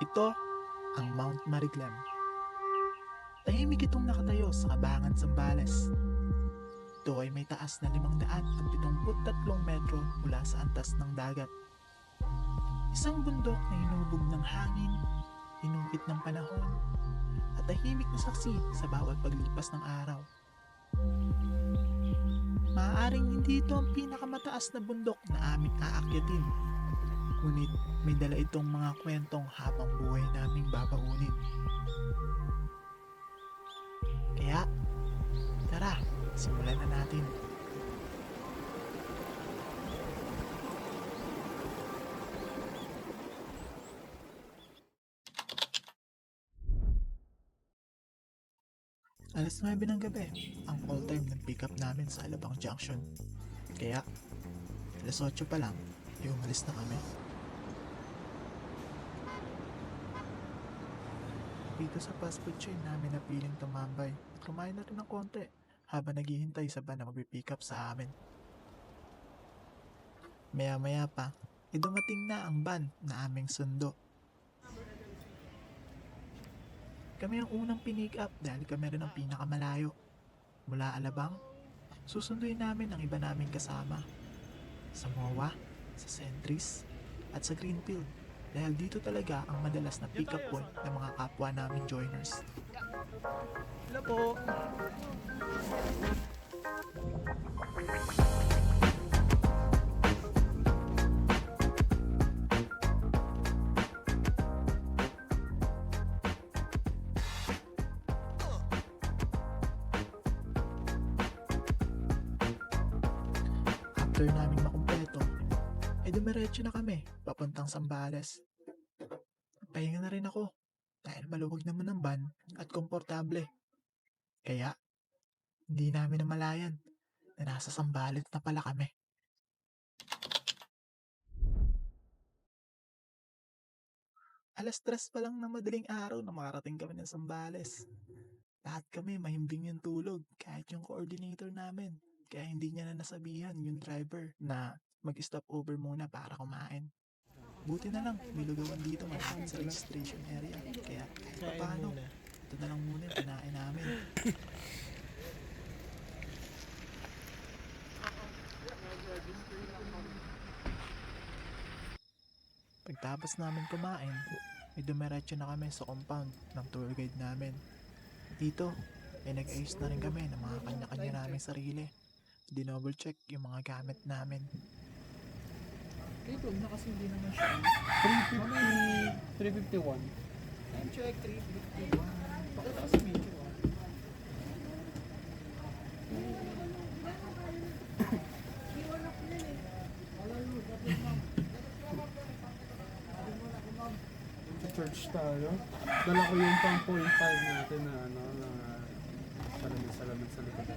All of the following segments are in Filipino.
Ito ang Mount Mariglan. Tahimik itong nakatayo sa Kabangan, Zambales. Ito ay may taas na 573 metro mula sa antas ng dagat. Isang bundok na hinubog ng hangin, inungkit ng panahon, at tahimik na saksi sa bawat paglipas ng araw. Maaaring hindi ito ang pinakamataas na bundok na aming aakyatin, ngunit may dala itong mga kwentong habang buhay naming babaunin. Kaya, tara, simulan na natin. Alas 9 ng gabi, ang call time ng pick-up namin sa Alabang Junction. Kaya, alas 8 pa lang, umalis na kami. Dito sa fast food chain namin napiling tumambay at kumain na rin ng konti habang naghihintay sa van na magpipick up sa amin. Maya-maya pa, dumating na ang van na aming sundo. Kami ang unang pinick up dahil kami rin ang pinakamalayo. Mula Alabang, susunduin namin ang iba naming kasama. Sa MOA, sa Centris, at sa Greenfield. Dahil dito talaga ang madalas na pick up point ng mga kapwa namin joiners. Hello po! After naming makumpleto, dumiretso na kami papuntang Zambales. Pahinga na rin ako dahil maluwag naman ang van at komportable. Kaya, hindi namin namalayan na nasa Zambales na pala kami. Alas 3 pa lang na madaling araw na makarating kami ng Zambales. Lahat kami mahimbing yung tulog kahit yung coordinator namin. Kaya hindi niya na nasabihan yung driver na mag-stop over muna para kumain. Buti na lang, may lugawan dito malapit sa registration area. Kaya kahit pa paano, ito na lang muna yung kinain namin. Pagtapos namin kumain, dumiretso na kami sa compound ng tour guide namin. Dito, nag-ayos na rin kami ng mga kanya-kanya naming sarili. Dinoble check yung mga gamit namin. Dito na kasi hindi naman siya. 351. Time check, 351. Pakita kasi video. Church tayo. Dala ko yung pang 0.5 natin na salamin sa likod.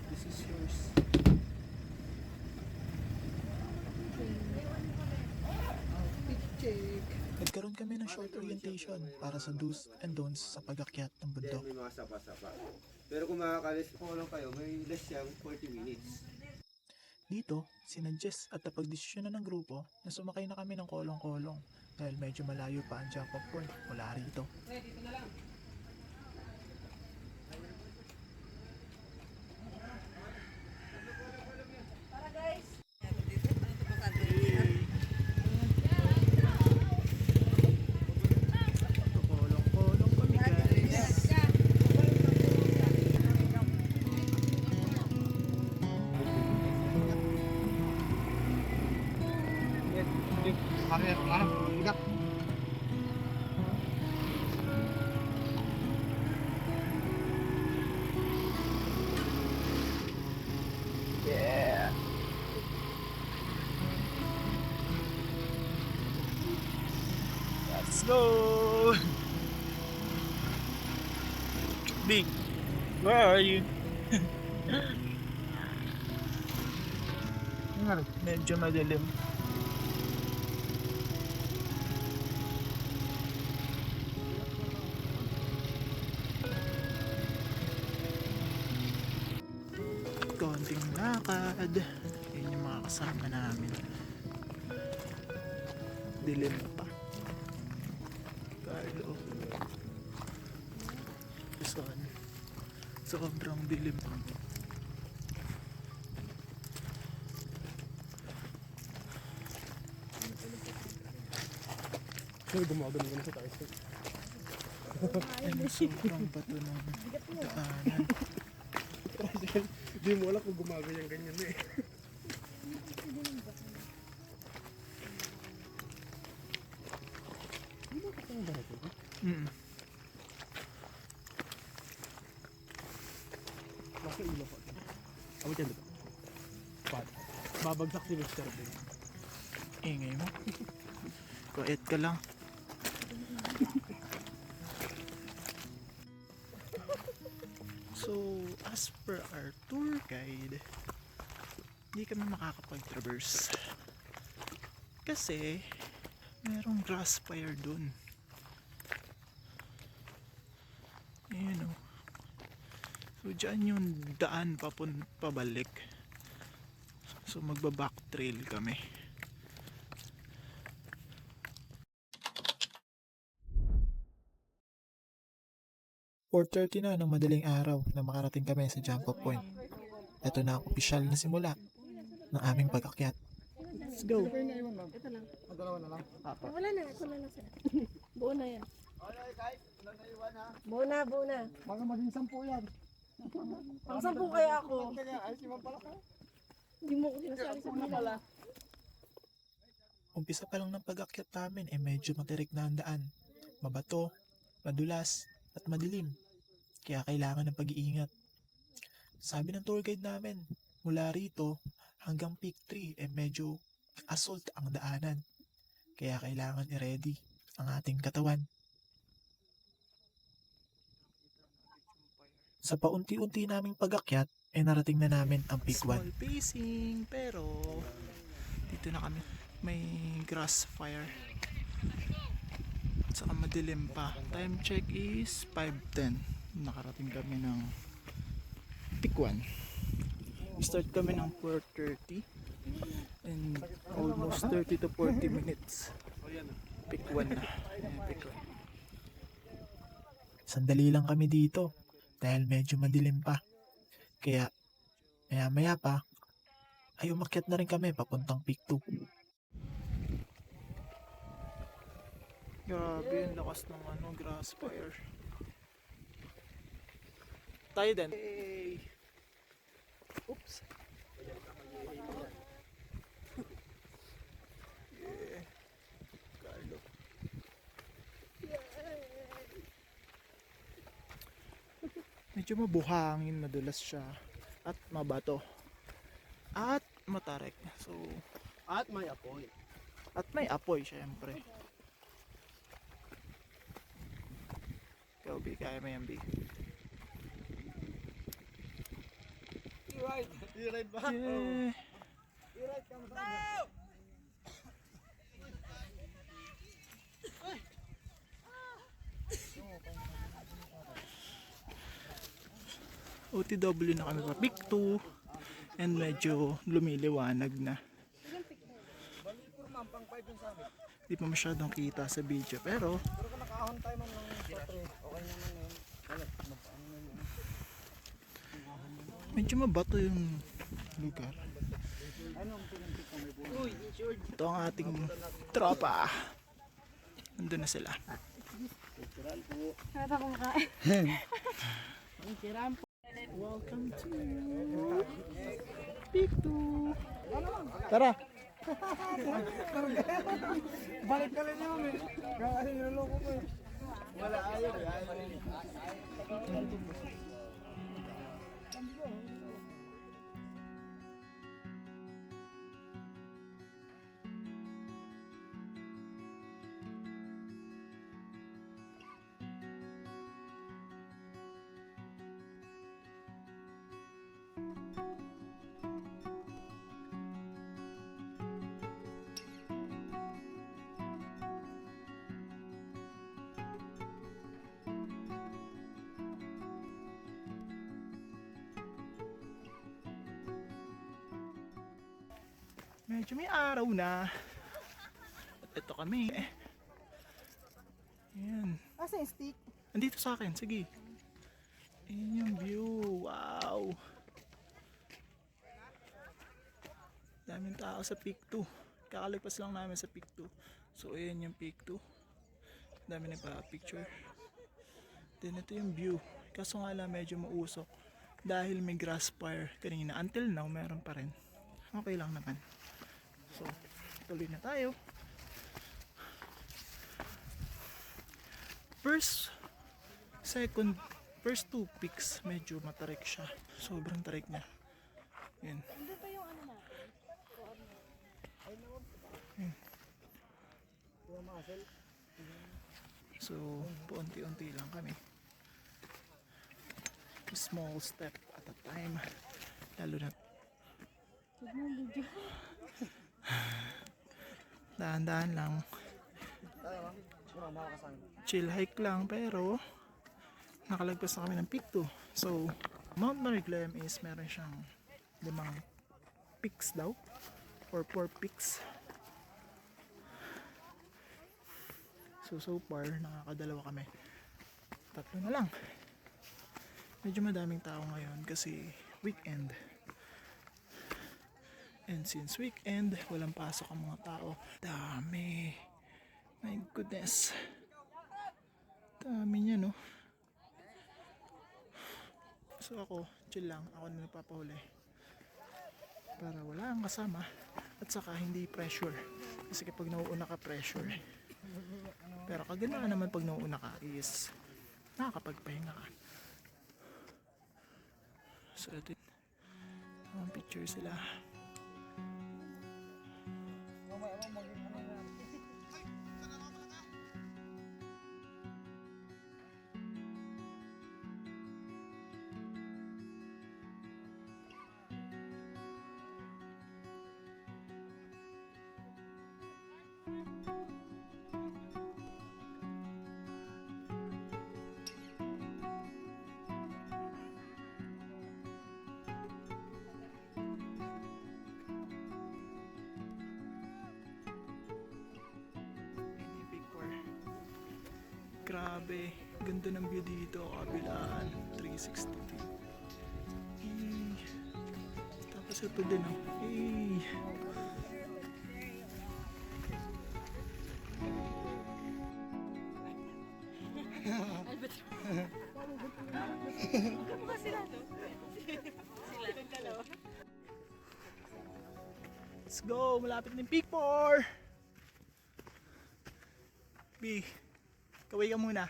This is yours. Outfit check. Nagkaroon kami ng short orientation para sa do's and don'ts sa pag-akyat ng bundok. May mga sapa-sapa. Pero kung makakalis po lang kayo, may less siyang 40 minutes. Dito, sinadjust at napagdesisyonan ng grupo na sumakay na kami ng kolong-kolong dahil medyo malayo pa ang jump off point mula rito. Kolong-kolong kami guys. Yeah. Let's go. Big, where are you? Medyo madilim. konting lakad. Yan yung mga kasama namin. Dilim pa. Carlo. Son. Sobrang dilim. Sir, gumagano sa tayo. Ano, sobrang bato ng daanan. Di mo alam kung gumagano yung ganyan eh. Mm. Nasa ilo ko. Ako dyan dito. Babagsak si Mr. Bean. Ingay mo. Quiet ka lang. So, as per our tour guide, hindi kami makakapag-traverse. Kasi, merong grass fire dun. Ayan o. So, dyan yung daan pabalik. So, magba-back trail kami. "4:30 na ng madaling araw na makarating kami sa jump off point. Ito na ang opisyal na simula ng aming pag-akyat. Let's go! Ito lang. Wala na, ito na lang sir. Buo na yan. Buo na. Baka maging 10 yan. Ang 10 kaya ako. Hindi mo ko sinasali sa pala. Umpisa pa lang ng pag-akyat namin medyo matirik na ang daan. Mabato, madulas, at madilim. Kaya kailangan ng pag-iingat. Sabi ng tour guide namin, mula rito hanggang Peak 3 medyo assault ang daanan. Kaya kailangan i-ready ang ating katawan. Sa paunti-unti naming pag-akyat, narating na namin ang Peak 1. Small pacing, pero dito na kami. May grass fire. Saka madilim pa. Time check is 5:10. Nakarating kami ng Peak 1. Start kami ng 4:30 and almost 30 to 40 minutes. Peak 1 na. Ayan, Peak 1. Sandali lang kami dito dahil medyo madilim pa. Kaya maya pa ay umakyat na rin kami papuntang Peak 2. Grabe, ang lakas ng grass fire. Tayo din. Hey. Oops. Yeah. Carlo. Medyo mabuhangin, madulas siya. At mabato. At matarik. So, At may apoy. at may apoy syempre. Ikaw, B, kaya mo yan, B. I-ride ba? Yeah. I-ride ka masama. OTW na kami pa Peak 2 and medyo lumiliwanag na. Di pa masyadong kita sa video pero medyo mabato yung lugar. Ito ang ating tropa. Nandun na sila. Harap akong makain. Welcome to Peak 2. Tara! Balik ka rin namin. Kasi niloloko ko eh. Wala ayaw. Medyo may araw na. At ito kami. Ayan. Asa yung stick? Andito sa akin, sige. Ayan yung view. Wow. Daming tao sa peak 2. Kakalagpas lang namin sa peak 2. So ayan yung peak 2. Dami nagpa-picture. Then ito yung view. Kaso nga lang medyo mausok. Dahil may grass fire kanina. Until now meron pa rin. Okay lang naman. So tuloy na tayo. First two peaks medyo matarik siya. Sobrang tarik niya. Yan. Andun pa yung ano natin. So, paunti-unti lang kami. Small step at a time. Lalo na dahan-dahan lang. Chill hike lang pero nakalagpas na kami ng peak 2. So, Mount Mariglam is meron siyang 5 peaks daw or 4 peaks. So far nakakadalawa kami. 3 na lang. Medyo madaming tao ngayon kasi weekend. And since weekend, walang pasok ang mga tao. Dami. My goodness. Dami niya, no? So ako, chill lang. Ako na nagpapahuli. Para wala ang kasama. At saka hindi pressure. Kasi kapag nauuna ka, pressure. Pero kaganaan naman pag nauuna ka is nakakapagpahinga ka. So ito yung picture sila. Grabe, ganda ng view dito, kabilaan, 360 feet. Hey. Tapos ito din, oh. Hey. Let's go, malapit na yung peak 4. B, kaway ka muna.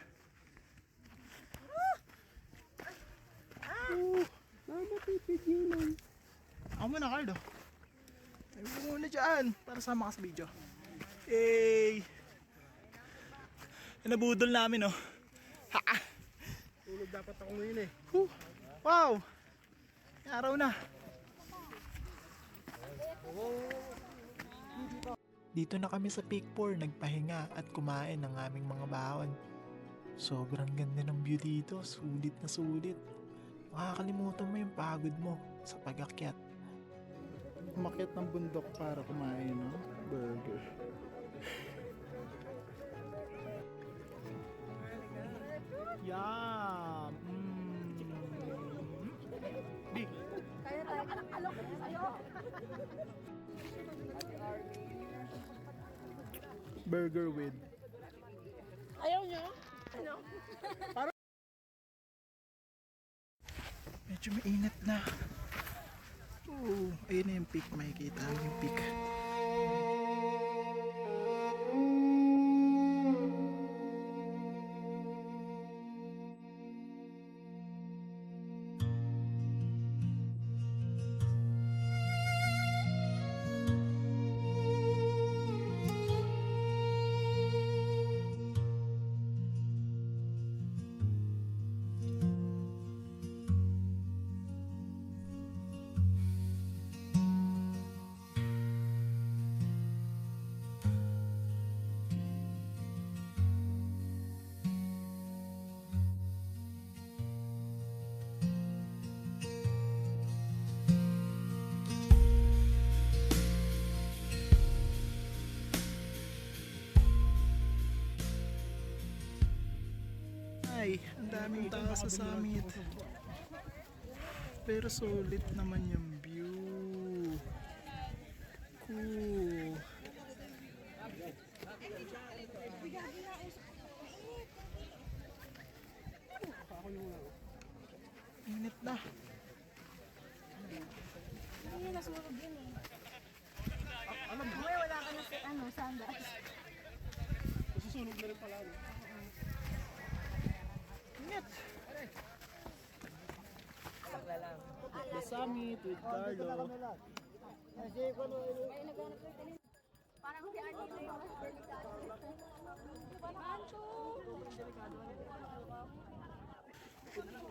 Ako muna, Cardo. Kaway ka muna dyan para sama ka sa video. Yay! Nabudol namin, oh. Ha! Tulog dapat ako ngayon eh. Wow! May araw na. Dito na kami sa Peak 4 nagpahinga at kumain ng aming mga baon. Sobrang ganda ng view dito, sulit na sulit. Makakalimutan mo yung pagod mo sa pag-akyat. Umakyat ng bundok para kumain ng burger. Yum! Big! Kaya tayo alok sa'yo. Burger with Ayaw nyo? Ano? medyo mainit na. Oh, ayun na yung peak, makikita yung peak. maingay. Ang daming tao sa summit. Pero sulit naman yung view. Cool. Init na. Hindi, nasunog yun eh. Uy, wala ka na sa, sandas. Susunog na rin pala. Init. The summit with Carlo. Parang si Arnie na yung mas delikado. Pancho!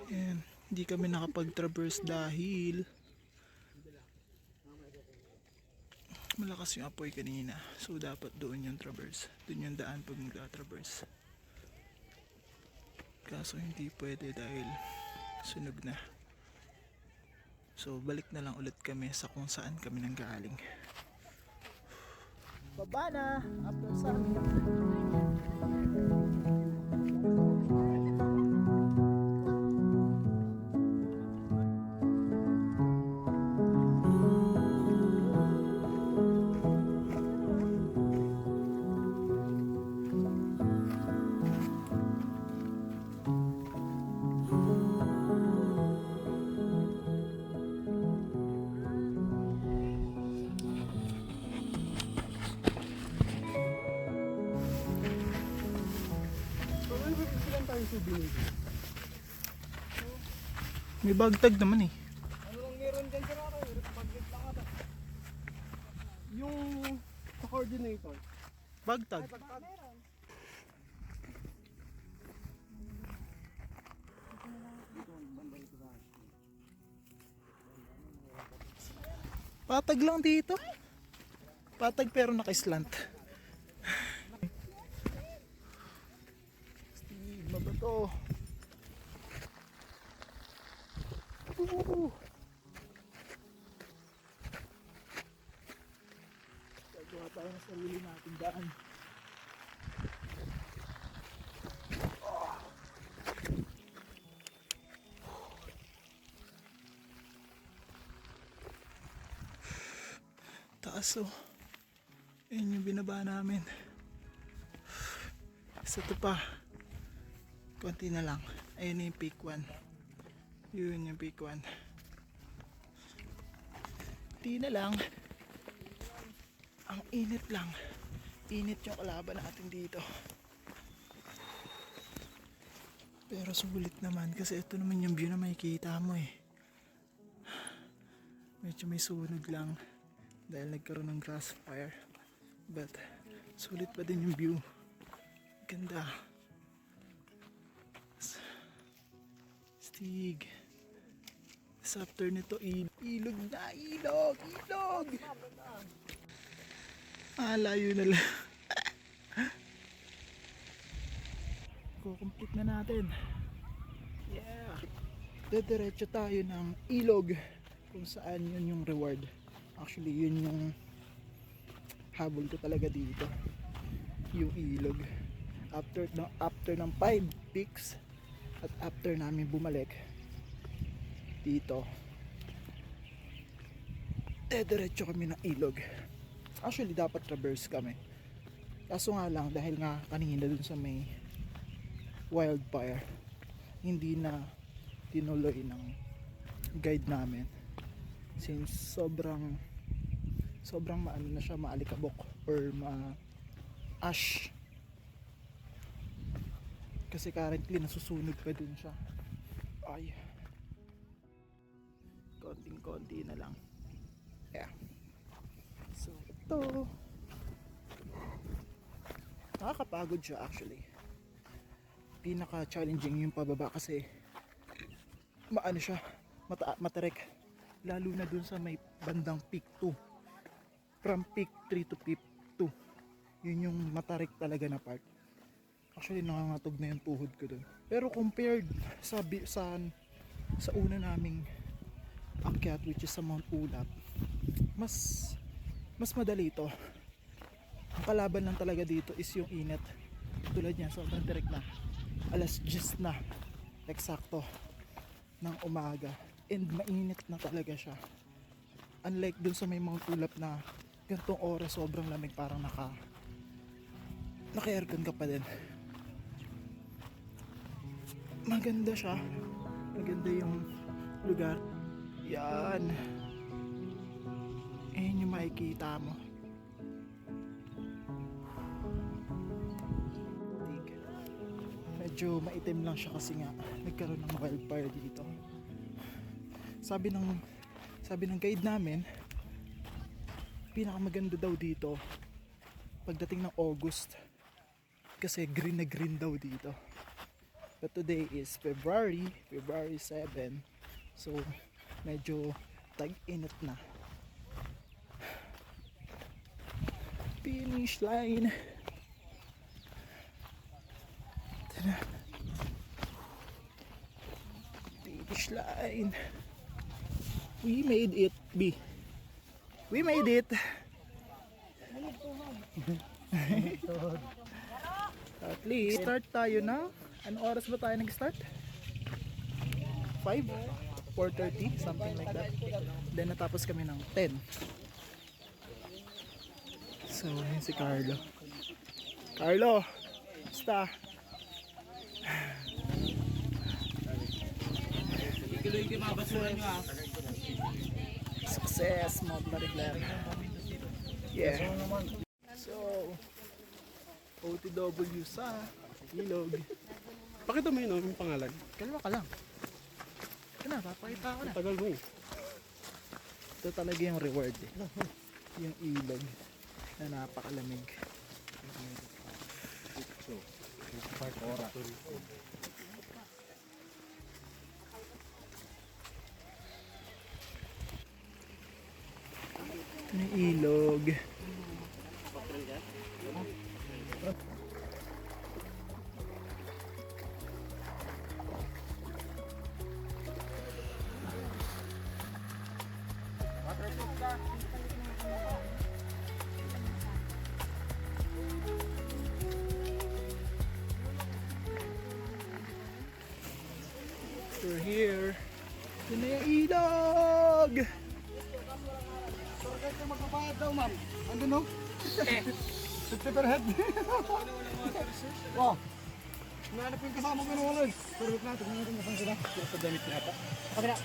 Ayan, hindi kami nakapag-traverse dahil malakas yung apoy kanina. So dapat doon yung traverse. Doon yung daan pag magta-traverse. Kaso hindi pwede dahil sunog na. So balik na lang ulit kami sa kung saan kami nanggaling. Baba na after summit. Ilan tayo souvenir? May bagtag naman eh. Ano lang meron dyan sa raro? Budget lang ata. Yung sa coordinator. Bagtag. Patag lang dito. Patag pero naka-slant. Stigma ba to? Gagawa tayo ng sarili natin daan. Taas oh. Yan yung binaba namin. Sa ito pa. Konti na lang. Ayun yung peak 1. Yun yung peak 1. Di na lang. Ang init lang. Init yung kalaban natin dito. Pero sulit naman kasi ito naman yung view na makikita mo eh. Medyo may sunog lang dahil nagkaroon ng grass fire. But sulit pa din yung view. Ganda. Stig. Sa after nito ilog na, ilog. Layo na lang. Kukumplete na natin. Yeah. Diretso tayo ng ilog kung saan yun yung reward. Actually yun yung habol ko talaga dito. Yung ilog. After ng 5 peaks at after namin bumalik dito, diretso kami ng ilog. Actually dapat traverse kami. Kaso nga lang dahil nga kanina dun sa may wildfire, hindi na tinuloy ng guide namin since sobrang maano na siya, maalikabok or ash kasi currently nasusunog pa din siya. Ay, konting-konti na lang. Yeah. So ito, nakakapagod siya actually. Pinaka-challenging yung pababa kasi maano siya, matarik. Lalo na dun sa may bandang peak 2. From peak 3 to peak 2. Yun yung matarik talaga na part. Actually nangangatog na yung tuhod ko dun. Pero compared sa una naming akyat which is sa Mount Ulap, mas madali ito. Ang kalaban lang talaga dito is yung init. Tulad niya, sobrang direct na. Alas 10 na. Eksakto. Ng umaga. And mainit na talaga siya. Unlike dun sa may mga tulap na ganitong oras sobrang lamig, parang naka-aircon ka pa din. Maganda siya. Maganda yung lugar. Yan. Ayan yung makikita mo. Medyo maitim lang siya kasi nga nagkaroon ng wildfire dito. Sabi ng guide namin, pinakamaganda daw dito pagdating ng August kasi green na green daw dito. But today is February 7, so medyo tag-init na. Finish line. Ito na. Finish line. We made it, B. We made it. At least, start tayo na. Anong oras ba tayo nag-start? 5? 4:30? Something like that. Then natapos kami ng 10. So, yun si Carlo. Carlo! Basta! Success, Mount Mariglan. Yeah. So, OTW sa Ilog. Pakita mo yun, yung pangalan. Kalma ka lang. Ito na, papakita ko na. Tagal mo eh. Ito talaga yung reward eh. Yung ilog na napakalamig. Ito yung ilog. We're here. Yun na yung ilog! Sorry kayo magbabayad daw, ma'am. Ano no? 50 per head. Wow. Nahanap yung kasama ko ng walay. Pero wait natin, hindi natin sila. Sa damit na ata. Okay na.